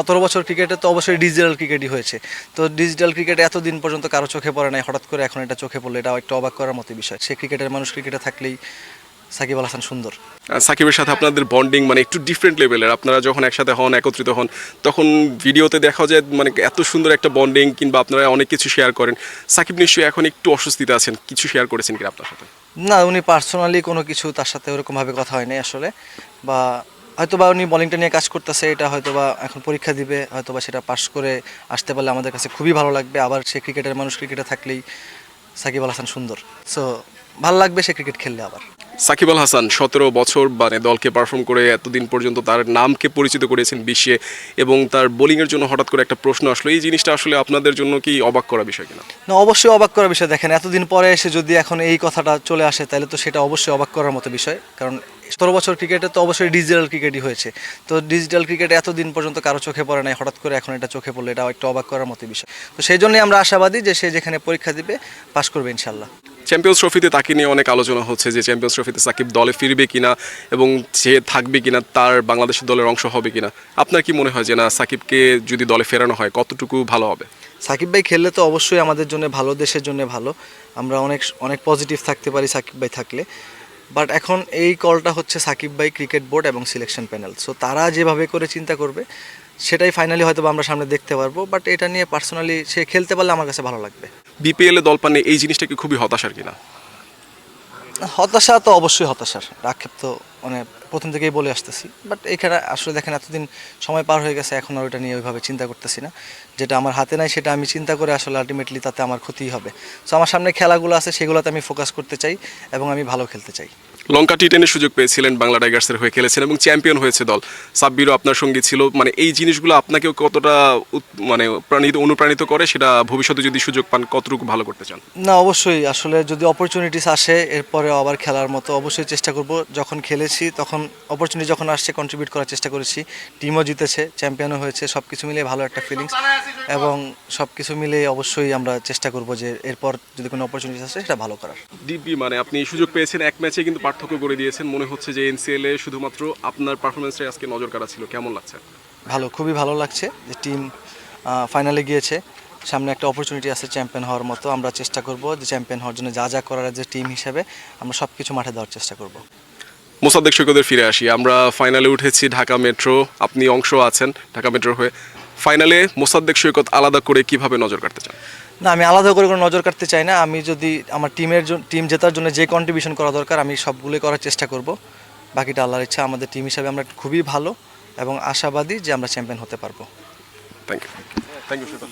17 বছর ক্রিকেটে তো অবশ্যই ডিজিটাল ক্রিকেটই হয়েছে। তো ডিজিটাল ক্রিকেট এতদিন পর্যন্ত কারো চোখে পড়ে নাই, হঠাৎ করে এখন এটা চোখে পড়লো, এটা একটা অবাক করার মতো বিষয়। সে ক্রিকেটের মানুষ, ক্রিকেটে থাকলেই সাকিব আল হাসান সুন্দর। সাকিবের সাথে আপনাদের বন্ডিং মানে একটু ডিফারেন্ট লেভেলের, আপনারা যখন একসাথে হন, একত্রিত হন, তখন ভিডিওতে দেখা যায় মানে এত সুন্দর একটা বন্ডিং, কিংবা আপনারা অনেক কিছু শেয়ার করেন। সাকিব নিশ্চয়ই এখন একটু অস্বস্তিতে আছেন, কিছু শেয়ার করেছেন কিনা আপনার সাথে? না, উনি পার্সোনালি কোনো কিছু তার সাথে ওরকমভাবে কথা হয়নি আসলে, বা হয়তো বা উনি বোলিংটা নিয়ে কাজ করতেছে, এটা হয়তো বা এখন পরীক্ষা দিবে, হয়তো বা সেটা পাশ করে আসতে পারলে আমাদের কাছে খুবই ভালো লাগবে। আবার সে ক্রিকেটের মানুষ, ক্রিকেটে থাকলেই সাকিব আল হাসান সুন্দর। সো ভালো লাগবে সে ক্রিকেট খেললে। আবার সাকিব আল হাসান 17 বছর মানে দলকে পারফর্ম করে এতদিন পর্যন্ত তার নামকে পরিচিত করেছেন বিশ্বে, এবং তার বোলিংয়ের জন্য হঠাৎ করে একটা প্রশ্ন আসলো, এই জিনিসটা আসলে আপনাদের জন্য কি অবাক করা বিষয় কিনা? না, অবশ্যই অবাক করার বিষয়। দেখেন, এতদিন পরে এসে যদি এখন এই কথাটা চলে আসে, তাহলে তো সেটা অবশ্যই অবাক করার মতো বিষয়। কারণ 17 বছর ক্রিকেটে তো অবশ্যই ডিজিটাল ক্রিকেটই হয়েছে। তো ডিজিটাল ক্রিকেট এতদিন পর্যন্ত কারো চোখে পড়ে নাই, হঠাৎ করে এখন এটা চোখে পড়লো, এটা একটা অবাক করার মতো বিষয়। তো সেই জন্যই আমরা আশাবাদী যে সে যেখানে পরীক্ষা দিবে পাশ করবে ইনশাল্লাহ। চ্যাম্পিয়ন্স ট্রফিতে তাকে নিয়ে অনেক আলোচনা হচ্ছে যে চ্যাম্পিয়ন্স ট্রফিতে সাকিব দলে ফিরবে কিনা, এবং সে থাকবে কিনা, তার বাংলাদেশের দলের অংশ হবে কিনা। আপনার কি মনে হয় যে না, সাকিবকে যদি দলে ফেরানো হয় কতটুকু ভালো হবে? সাকিব ভাই খেললে তো অবশ্যই আমাদের জন্য ভালো, দেশের জন্য ভালো। আমরা অনেক অনেক পজিটিভ থাকতে পারি সাকিব ভাই থাকলে। বাট এখন এই কলটা হচ্ছে সাকিব ভাই, ক্রিকেট বোর্ড এবং সিলেকশন প্যানেল। সো তারা যেভাবে করে চিন্তা করবে সেটাই ফাইনালি হয়তো আমরা সামনে দেখতে পারবো। বাট এটা নিয়ে পার্সোনালি সে খেলতে পারলে আমার কাছে ভালো লাগবে। বিপিএল এ দল পাননি, এই জিনিসটা কি খুবই হতাশার কিনা? হতাশা তো অবশ্যই হতাশার, আক্ষেপ তো মানে প্রথম থেকেই বলে আসতেছি। বাট এখানে আসলে দেখেন, এতদিন সময় পার হয়ে গেছে, এখন আর ওইটা নিয়ে ওইভাবে চিন্তা করতেছি না। যেটা আমার হাতে নাই সেটা আমি চিন্তা করে আসলে আলটিমেটলি তাতে আমার ক্ষতিই হবে। সো আমার সামনে খেলাগুলো আছে, সেগুলোতে আমি ফোকাস করতে চাই এবং আমি ভালো খেলতে চাই। লঙ্কা টি10-এর সুযোগ পেয়েছিলেন, বাংলা টাইগার্সের হয়ে খেলেছেন এবং চ্যাম্পিয়ন হয়েছে দল। সাব্বিরও আপনার সঙ্গে ছিল, মানে এই জিনিসগুলো আপনাকেও কতটা মানে অনুপ্রাণিত করে, সেটা ভবিষ্যতে যদি সুযোগ পান কতটুকু ভালো করতে চান? না, অবশ্যই আসলে যদি অপরচুনিটিস আসে এরপরে আবার খেলার মতো, অবশ্যই চেষ্টা করব। যখন খেলেছি তখন অপরচুনিটি যখন আসছে কন্ট্রিবিউট করার চেষ্টা করেছি। টিমও জিতেছে, চ্যাম্পিয়নও হয়েছে, সব কিছু মিলিয়ে ভালো একটা ফিলিংস। এবং সব কিছু মিলিয়ে অবশ্যই আমরা চেষ্টা করব যে এরপর যদি কোনো অপরচুনিটি আসে সেটা ভালো করার। ডিপি মানে আপনি সুযোগ পেয়েছেন, এক ম্যাচে কিন্তু পার্থক্য করে দিয়েছেন। মনে হচ্ছে যে এনসিএল এ শুধুমাত্র আপনার পারফরমেন্সটাই আজকে নজর কাড়া ছিল। কেমন লাগছে? ভালো, খুবই ভালো লাগছে যে টিম ফাইনালে গিয়েছে। সামনে একটা অপরচুনিটি আছে চ্যাম্পিয়ন হওয়ার মতো। আমরা চেষ্টা করব যে চ্যাম্পিয়ন হওয়ার জন্য যা যা করার যে টিম হিসেবে আমরা সব কিছু মাঠে দেওয়ার চেষ্টা করব। মোসাদ্দেক সৈকতের ফিরে আসি। আমরা ফাইনালে উঠেছি ঢাকা মেট্রো, আপনি অংশ আছেন ঢাকা মেট্রোর হয়ে। ফাইনালে মোসাদ্দেক সৈকত আলাদা করে কিভাবে নজর কাটতে চান? না, আমি আলাদা করে কোনো নজর কাটতে চাই না। আমি যদি আমার টিম জেতার জন্য যে কন্ট্রিবিউশন করা দরকার আমি সবগুলোই করার চেষ্টা করব। বাকিটা আল্লাহর ইচ্ছা। আমাদের টিম হিসাবে আমরা খুবই ভালো এবং আশাবাদী যে আমরা চ্যাম্পিয়ন হতে পারবো। Thank you. Thank you Saikat.